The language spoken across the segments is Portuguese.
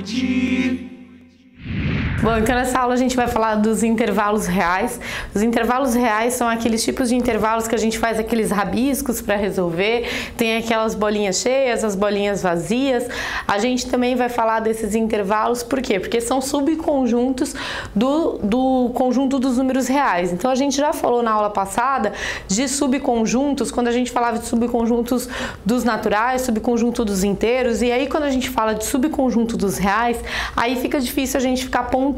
Discutir. Bom, então nessa aula a gente vai falar dos intervalos reais. Os intervalos reais são aqueles tipos de intervalos que a gente faz aqueles rabiscos para resolver, tem aquelas bolinhas cheias, as bolinhas vazias. A gente também vai falar desses intervalos, por quê? Porque são subconjuntos do conjunto dos números reais. Então a gente já falou na aula passada de subconjuntos, quando a gente falava de subconjuntos dos naturais, subconjunto dos inteiros, e aí quando a gente fala de subconjunto dos reais, aí fica difícil a gente ficar pontuando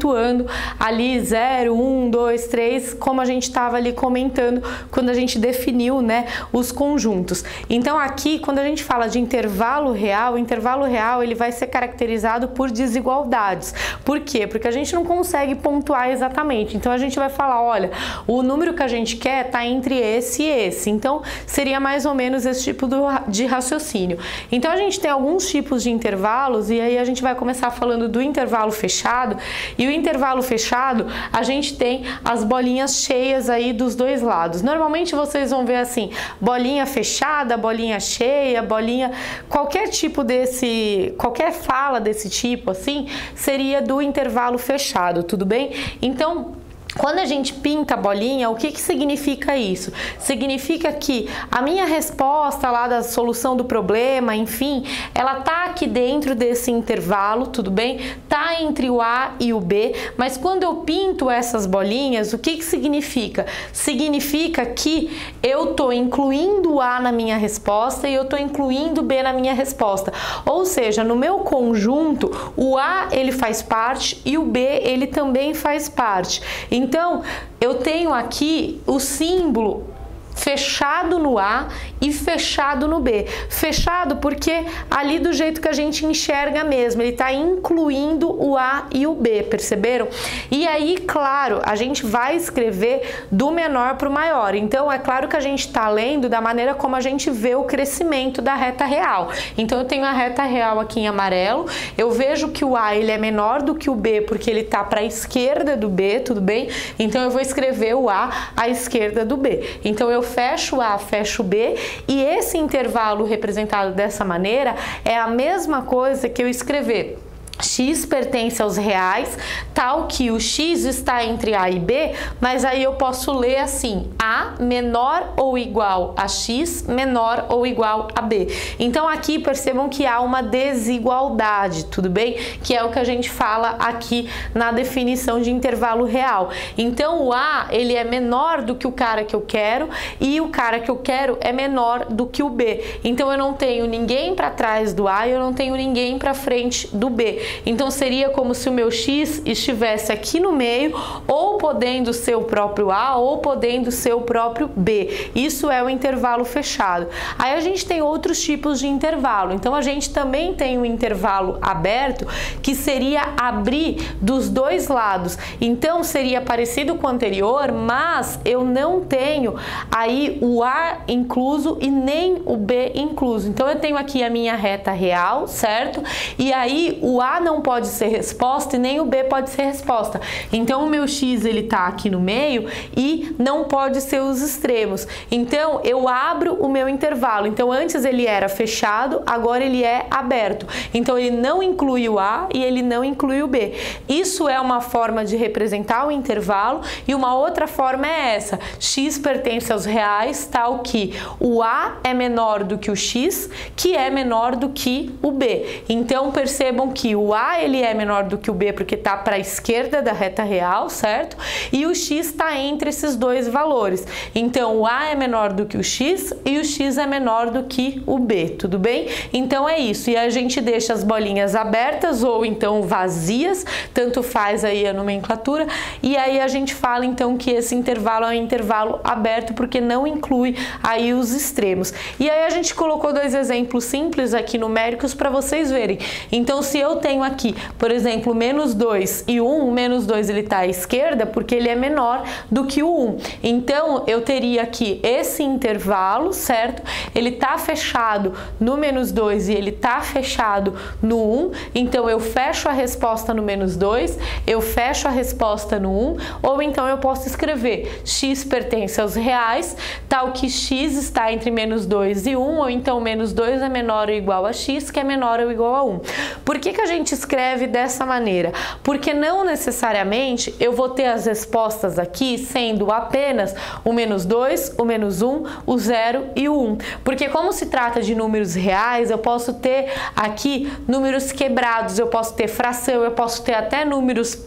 ali 0, 1, 2, 3, como a gente estava ali comentando quando a gente definiu, né, os conjuntos. Então aqui, quando a gente fala de intervalo real, o intervalo real ele vai ser caracterizado por desigualdades. Por quê? Porque a gente não consegue pontuar exatamente. Então a gente vai falar, olha, o número que a gente quer está entre esse e esse. Então seria mais ou menos esse tipo de raciocínio. Então a gente tem alguns tipos de intervalos e aí a gente vai começar falando do intervalo fechado. E o intervalo fechado, a gente tem as bolinhas cheias aí dos dois lados. Normalmente vocês vão ver assim, bolinha fechada, bolinha cheia, bolinha... Qualquer tipo desse... Qualquer fala desse tipo assim, seria do intervalo fechado, tudo bem? Então... Quando a gente pinta a bolinha, o que significa isso? Significa que a minha resposta lá da solução do problema, enfim, ela tá aqui dentro desse intervalo, tudo bem? Tá entre o A e o B, mas quando eu pinto essas bolinhas, o que significa? Significa que eu tô incluindo o A na minha resposta e eu tô incluindo o B na minha resposta. Ou seja, no meu conjunto, o A ele faz parte e o B ele também faz parte. Então, eu tenho aqui o símbolo fechado no A e fechado no B. Fechado porque ali do jeito que a gente enxerga mesmo, ele está incluindo o A e o B, perceberam? E aí, claro, a gente vai escrever do menor para o maior. Então, é claro que a gente está lendo da maneira como a gente vê o crescimento da reta real. Então, eu tenho a reta real aqui em amarelo, eu vejo que o A ele é menor do que o B porque ele está para a esquerda do B, tudo bem? Então, eu vou escrever o A à esquerda do B. Então, eu fecho o A, fecho o B, e esse intervalo representado dessa maneira é a mesma coisa que eu escrever x pertence aos reais, tal que o x está entre A e B, mas aí eu posso ler assim, A menor ou igual a x, menor ou igual a B. Então aqui percebam que há uma desigualdade, tudo bem? Que é o que a gente fala aqui na definição de intervalo real. Então o A, ele é menor do que o cara que eu quero e o cara que eu quero é menor do que o B. Então eu não tenho ninguém para trás do A e eu não tenho ninguém para frente do B. Então seria como se o meu x estivesse aqui no meio, ou podendo ser o próprio A, ou podendo ser o próprio B. Isso é o intervalo fechado. Aí a gente tem outros tipos de intervalo. Então a gente também tem um intervalo aberto, que seria abrir dos dois lados. Então seria parecido com o anterior, mas eu não tenho aí o A incluso e nem o B incluso. Então eu tenho aqui a minha reta real, certo? E aí o A não pode ser resposta e nem o B pode ser resposta. Então o meu x ele tá aqui no meio e não pode ser os extremos. Então eu abro o meu intervalo. Então antes ele era fechado, agora ele é aberto. Então ele não inclui o A e ele não inclui o B. Isso é uma forma de representar o intervalo e uma outra forma é essa. X pertence aos reais, tal que o A é menor do que o x, que é menor do que o B. Então percebam que o A ele é menor do que o B porque está para a esquerda da reta real, certo? E o x está entre esses dois valores. Então o A é menor do que o x e o x é menor do que o B, tudo bem? Então é isso. E a gente deixa as bolinhas abertas ou então vazias, tanto faz aí a nomenclatura. E aí a gente fala então que esse intervalo é um intervalo aberto porque não inclui aí os extremos. E aí a gente colocou dois exemplos simples aqui numéricos para vocês verem. Então se eu tenho aqui, por exemplo, menos 2 e 1, o menos 2 ele está à esquerda porque ele é menor do que o 1. Então, eu teria aqui esse intervalo, certo? Ele está fechado no menos 2 e ele está fechado no 1. Então, eu fecho a resposta no menos 2, eu fecho a resposta no 1, ou então eu posso escrever x pertence aos reais, tal que x está entre menos 2 e 1, ou então menos 2 é menor ou igual a x, que é menor ou igual a 1. Por que a gente gente escreve dessa maneira? Porque não necessariamente eu vou ter as respostas aqui sendo apenas o menos 2, o menos 1, o 0 e o 1. Porque como se trata de números reais, eu posso ter aqui números quebrados, eu posso ter fração, eu posso ter até números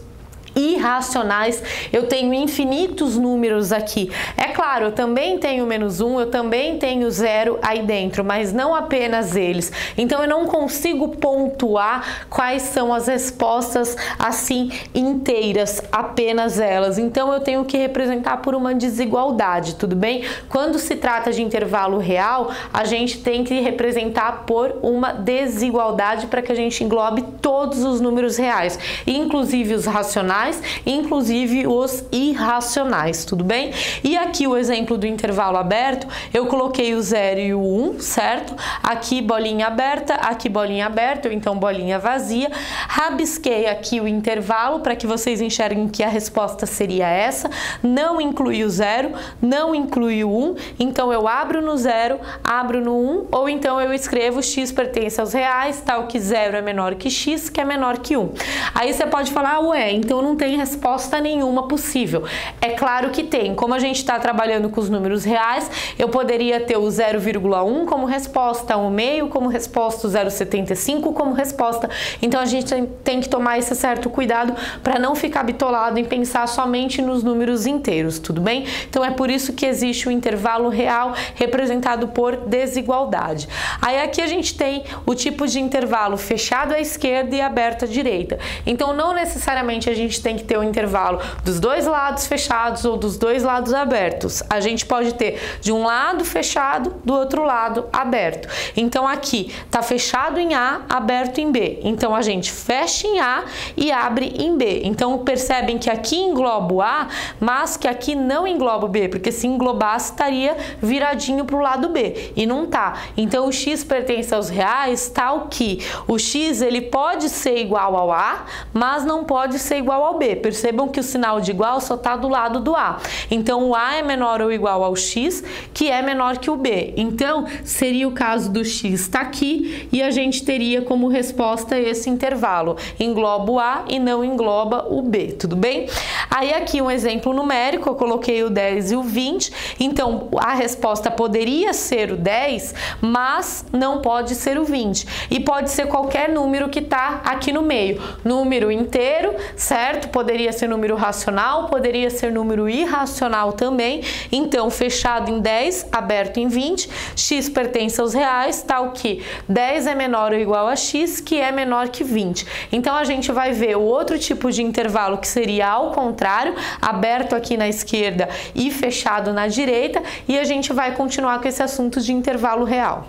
irracionais, eu tenho infinitos números aqui. É claro, eu também tenho menos 1, eu também tenho 0 aí dentro, mas não apenas eles. Então eu não consigo pontuar quais são as respostas assim inteiras, apenas elas. Então eu tenho que representar por uma desigualdade, tudo bem? Quando se trata de intervalo real, a gente tem que representar por uma desigualdade para que a gente englobe todos os números reais, inclusive os racionais, inclusive os irracionais, tudo bem? E aqui o exemplo do intervalo aberto, eu coloquei o 0 e o 1, certo? Aqui bolinha aberta, aqui bolinha aberta, ou então bolinha vazia. Rabisquei aqui o intervalo para que vocês enxerguem que a resposta seria essa. Não inclui o 0, não inclui o 1, então eu abro no 0, abro no 1, ou então eu escrevo x pertence aos reais, tal que 0 é menor que x, que é menor que 1. Aí você pode falar, ué, então não tem resposta nenhuma possível. É claro que tem. Como a gente está trabalhando com os números reais, eu poderia ter o 0,1 como resposta, 1/2 como resposta, o 0,75 como resposta. Então a gente tem que tomar esse certo cuidado para não ficar bitolado em pensar somente nos números inteiros, tudo bem? Então é por isso que existe o intervalo real representado por desigualdade. Aí aqui a gente tem o tipo de intervalo fechado à esquerda e aberto à direita. Então não necessariamente a gente tem que ter um intervalo dos dois lados fechados ou dos dois lados abertos. A gente pode ter de um lado fechado, do outro lado aberto. Então aqui tá fechado em A, aberto em B. Então a gente fecha em A e abre em B. Então percebem que aqui engloba o A, mas que aqui não engloba o B, porque se englobasse estaria viradinho para o lado B e não tá. Então o x pertence aos reais, tal que o x ele pode ser igual ao A, mas não pode ser igual ao B. Percebam que o sinal de igual só está do lado do A. Então o A é menor ou igual ao x, que é menor que o B. Então seria o caso do x está aqui e a gente teria como resposta esse intervalo. Engloba o A e não engloba o B, tudo bem? Aí aqui um exemplo numérico, eu coloquei o 10 e o 20. Então a resposta poderia ser o 10, mas não pode ser o 20. E pode ser qualquer número que está aqui no meio. Número inteiro, certo? Poderia ser número racional, poderia ser número irracional também. Então, fechado em 10, aberto em 20, x pertence aos reais, tal que 10 é menor ou igual a x, que é menor que 20. Então, a gente vai ver o outro tipo de intervalo que seria ao contrário, aberto aqui na esquerda e fechado na direita, e a gente vai continuar com esse assunto de intervalo real.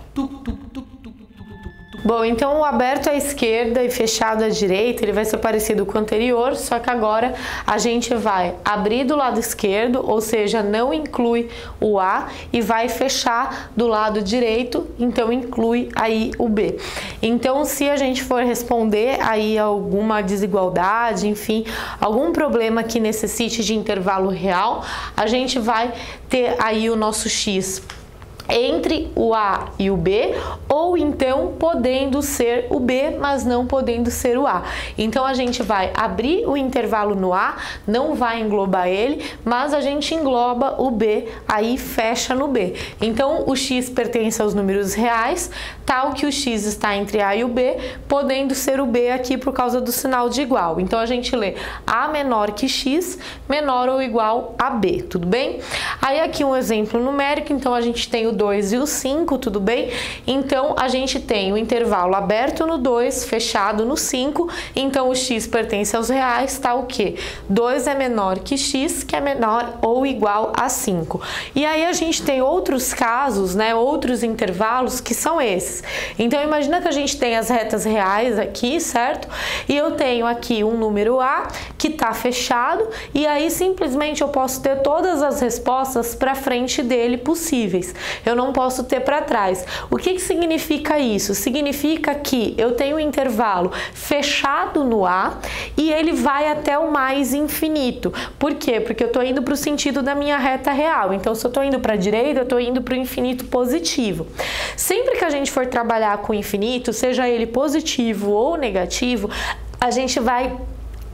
Bom, então o aberto à esquerda e fechado à direita, ele vai ser parecido com o anterior, só que agora a gente vai abrir do lado esquerdo, ou seja, não inclui o A, e vai fechar do lado direito, então inclui aí o B. Então, se a gente for responder aí alguma desigualdade, enfim, algum problema que necessite de intervalo real, a gente vai ter aí o nosso x entre o A e o B, ou então podendo ser o B, mas não podendo ser o A. Então a gente vai abrir o intervalo no A, não vai englobar ele, mas a gente engloba o B, aí fecha no B. Então o x pertence aos números reais, tal que o x está entre A e o B, podendo ser o B aqui por causa do sinal de igual. Então a gente lê A menor que x, menor ou igual a B, tudo bem? Aí aqui um exemplo numérico, então a gente tem o 2 e o 5, tudo bem? Então a gente tem o intervalo aberto no 2, fechado no 5, então o x pertence aos reais, tá o quê? 2 é menor que x, que é menor ou igual a 5. E aí a gente tem outros casos, né, outros intervalos que são esses. Então imagina que a gente tem as retas reais aqui, certo? E eu tenho aqui um número A que tá fechado, e aí simplesmente eu posso ter todas as respostas para frente dele possíveis. eu não posso ter para trás. O que significa isso? Significa que eu tenho um intervalo fechado no A e ele vai até o mais infinito. Por quê? Porque eu estou indo para o sentido da minha reta real. Então, se eu estou indo para a direita, eu estou indo para o infinito positivo. Sempre que a gente for trabalhar com o infinito, seja ele positivo ou negativo, a gente vai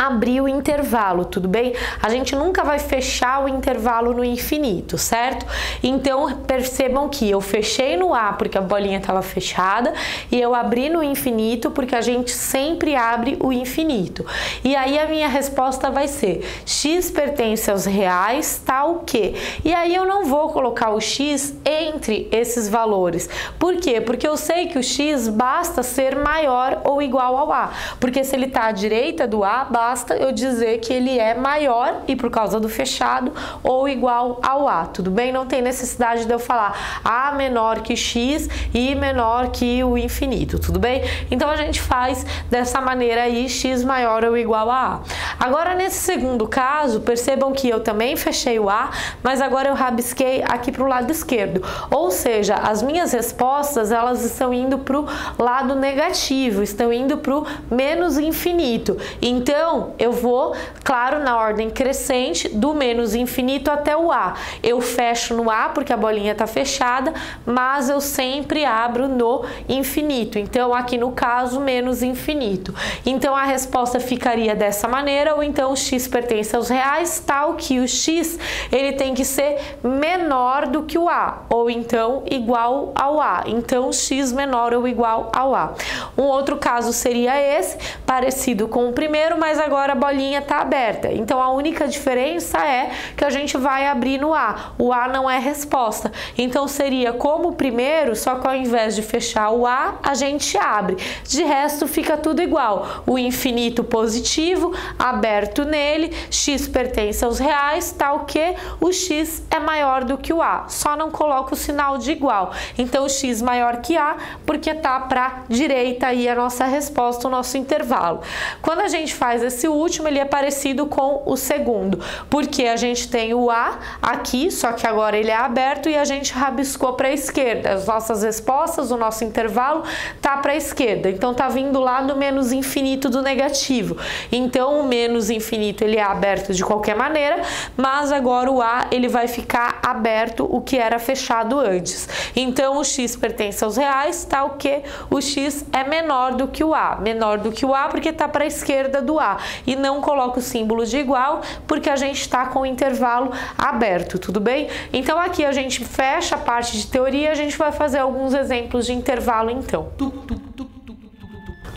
abrir o intervalo, tudo bem? A gente nunca vai fechar o intervalo no infinito, certo? Então, percebam que eu fechei no A porque a bolinha estava fechada e eu abri no infinito porque a gente sempre abre o infinito. E aí a minha resposta vai ser x pertence aos reais, tal que. E aí eu não vou colocar o x entre esses valores. Por quê? Porque eu sei que o x basta ser maior ou igual ao A. Porque se ele está à direita do A, basta eu dizer que ele é maior e por causa do fechado ou igual ao A, tudo bem? Não tem necessidade de eu falar A menor que X e menor que o infinito, tudo bem? Então a gente faz dessa maneira aí, X maior ou igual a A. Agora nesse segundo caso, percebam que eu também fechei o A, mas agora eu rabisquei aqui para o lado esquerdo, ou seja, as minhas respostas elas estão indo para o lado negativo, estão indo para o menos infinito. Então eu vou, claro, na ordem crescente, do menos infinito até o A. Eu fecho no A porque a bolinha está fechada, mas eu sempre abro no infinito. Então, aqui no caso, menos infinito. Então, a resposta ficaria dessa maneira, ou então o x pertence aos reais, tal que o x ele tem que ser menor do que o A, ou então igual ao A. Então, x menor ou igual ao A. Um outro caso seria esse, parecido com o primeiro, mas agora a bolinha está aberta. Então a única diferença é que a gente vai abrir no A. O A não é resposta. Então seria como o primeiro, só que ao invés de fechar o A, a gente abre. De resto fica tudo igual. O infinito positivo, aberto nele, x pertence aos reais, tal que o x é maior do que o A. Só não coloca o sinal de igual. Então o x maior que A, porque tá para direita aí a nossa resposta, o nosso intervalo. Quando a gente faz esse último, ele é parecido com o segundo, porque a gente tem o A aqui, só que agora ele é aberto e a gente rabiscou para a esquerda. As nossas respostas, o nosso intervalo tá para a esquerda, então tá vindo lá do menos infinito do negativo. Então o menos infinito ele é aberto de qualquer maneira, mas agora o A ele vai ficar aberto, o que era fechado antes. Então o x pertence aos reais, tal que o x é menor do que o A. Menor do que o A porque tá para a esquerda do A. E não coloca o símbolo de igual porque a gente está com o intervalo aberto, tudo bem? Então aqui a gente fecha a parte de teoria, a gente vai fazer alguns exemplos de intervalo então.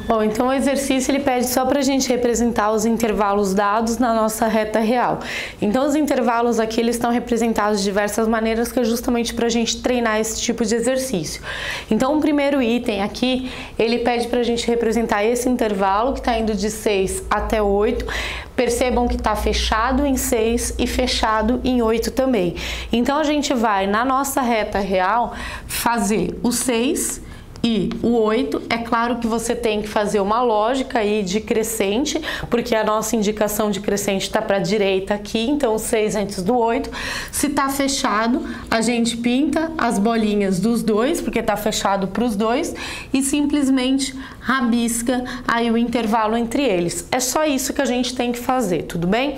Bom, então o exercício ele pede só para a gente representar os intervalos dados na nossa reta real. Então os intervalos aqui eles estão representados de diversas maneiras, que é justamente para a gente treinar esse tipo de exercício. Então o primeiro item aqui, ele pede para a gente representar esse intervalo que está indo de 6 até 8. Percebam que está fechado em 6 e fechado em 8 também. Então a gente vai na nossa reta real fazer o 6 e o 8, é claro que você tem que fazer uma lógica aí de crescente, porque a nossa indicação de crescente está para a direita aqui, então 6 antes do 8. Se está fechado, a gente pinta as bolinhas dos dois, porque está fechado para os dois, e simplesmente rabisca aí o intervalo entre eles. É só isso que a gente tem que fazer, tudo bem?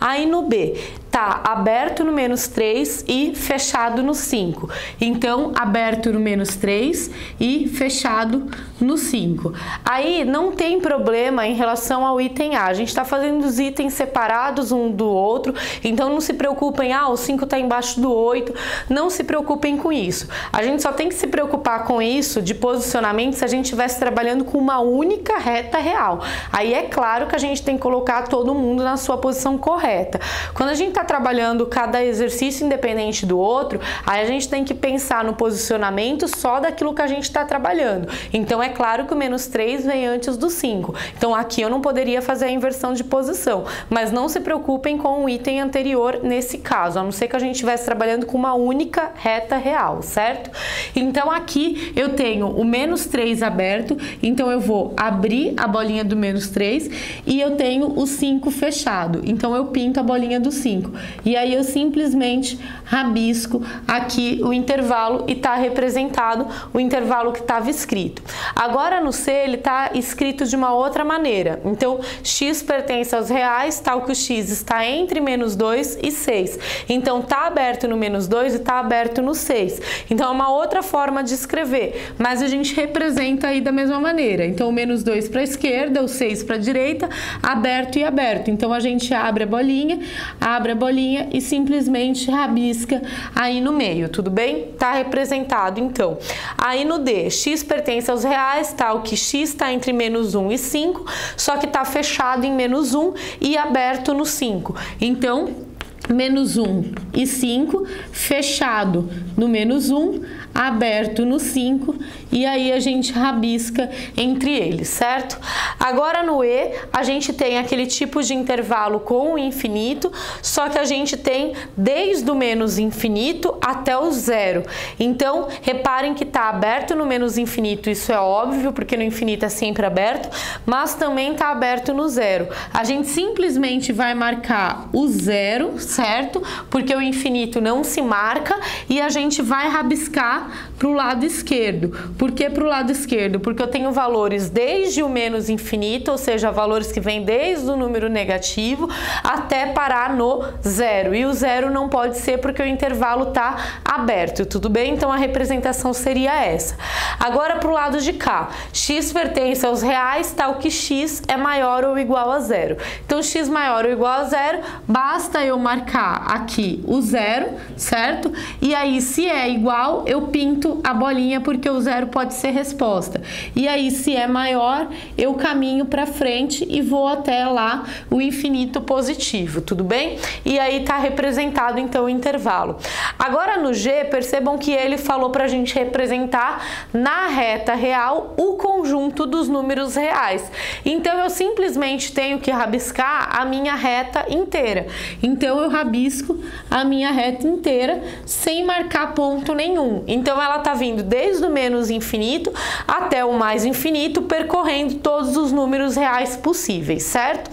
Aí no B, tá aberto no menos 3 e fechado no 5. Então, aberto no menos 3 e fechado no 5. Aí não tem problema em relação ao item A. A gente está fazendo os itens separados um do outro, então não se preocupem, o 5 está embaixo do 8. Não se preocupem com isso. A gente só tem que se preocupar com isso de posicionamento se a gente estivesse trabalhando com uma única reta real. Aí é claro que a gente tem que colocar todo mundo na sua posição correta. Quando a gente está trabalhando cada exercício independente do outro, aí a gente tem que pensar no posicionamento só daquilo que a gente está trabalhando. Então é claro que o menos 3 vem antes do 5. Então aqui eu não poderia fazer a inversão de posição, mas não se preocupem com o item anterior nesse caso, a não ser que a gente estivesse trabalhando com uma única reta real, certo? Então aqui eu tenho o menos 3 aberto, então eu vou abrir a bolinha do menos 3 e eu tenho o 5 fechado, então eu pinto a bolinha do 5. 5. E aí eu simplesmente rabisco aqui o intervalo e está representado o intervalo que estava escrito. Agora no C ele está escrito de uma outra maneira. Então x pertence aos reais, tal que o x está entre menos 2 e 6. Então está aberto no menos 2 e está aberto no 6. Então é uma outra forma de escrever, mas a gente representa aí da mesma maneira. Então o menos 2 para a esquerda, o 6 para a direita, aberto e aberto. Então a gente abre a bolinha e simplesmente rabisca aí no meio, tudo bem? Tá representado então. Aí no D, x pertence aos reais, tal que x está entre menos 1 e 5, só que está fechado em menos 1 e aberto no 5. Então, menos 1 e 5, fechado no menos 1, aberto no 5, e aí a gente rabisca entre eles, certo? Agora no E, a gente tem aquele tipo de intervalo com o infinito, só que a gente tem desde o menos infinito até o zero. Então, reparem que está aberto no menos infinito, isso é óbvio, porque no infinito é sempre aberto, mas também está aberto no zero. A gente simplesmente vai marcar o zero, certo? Porque o infinito não se marca, e a gente vai rabiscar para o lado esquerdo. Por que para o lado esquerdo? Porque eu tenho valores desde o menos infinito, ou seja, valores que vêm desde o número negativo até parar no zero. E o zero não pode ser porque o intervalo está aberto, tudo bem? Então a representação seria essa. Agora para o lado de cá, x pertence aos reais, tal que x é maior ou igual a zero. Então x maior ou igual a zero, basta eu marcar aqui o zero, certo? E aí se é igual, eu pinto a bolinha porque o zero pode ser resposta. E aí se é maior, eu caminho para frente e vou até lá o infinito positivo, tudo bem? E aí tá representado então o intervalo. Agora no G, percebam que ele falou para a gente representar na reta real o conjunto dos números reais. Então eu simplesmente tenho que rabiscar a minha reta inteira. Então eu rabisco a minha reta inteira sem marcar ponto nenhum. Então ela tá vindo desde o menos infinito até o mais infinito, percorrendo todos os números reais possíveis, certo?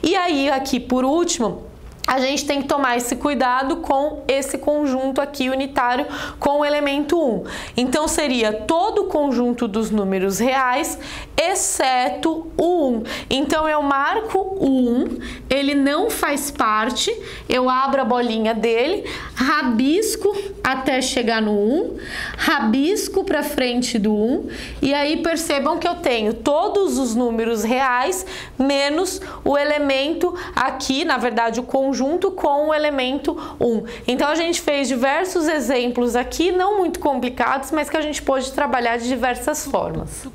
E aí aqui por último, a gente tem que tomar esse cuidado com esse conjunto aqui unitário com o elemento 1. Então seria todo o conjunto dos números reais, exceto o 1. Então eu marco o 1, ele não faz parte, eu abro a bolinha dele, rabisco até chegar no 1, rabisco para frente do 1, e aí percebam que eu tenho todos os números reais menos o elemento aqui, na verdade o conjunto com o elemento 1. Então a gente fez diversos exemplos aqui, não muito complicados, mas que a gente pôde trabalhar de diversas formas.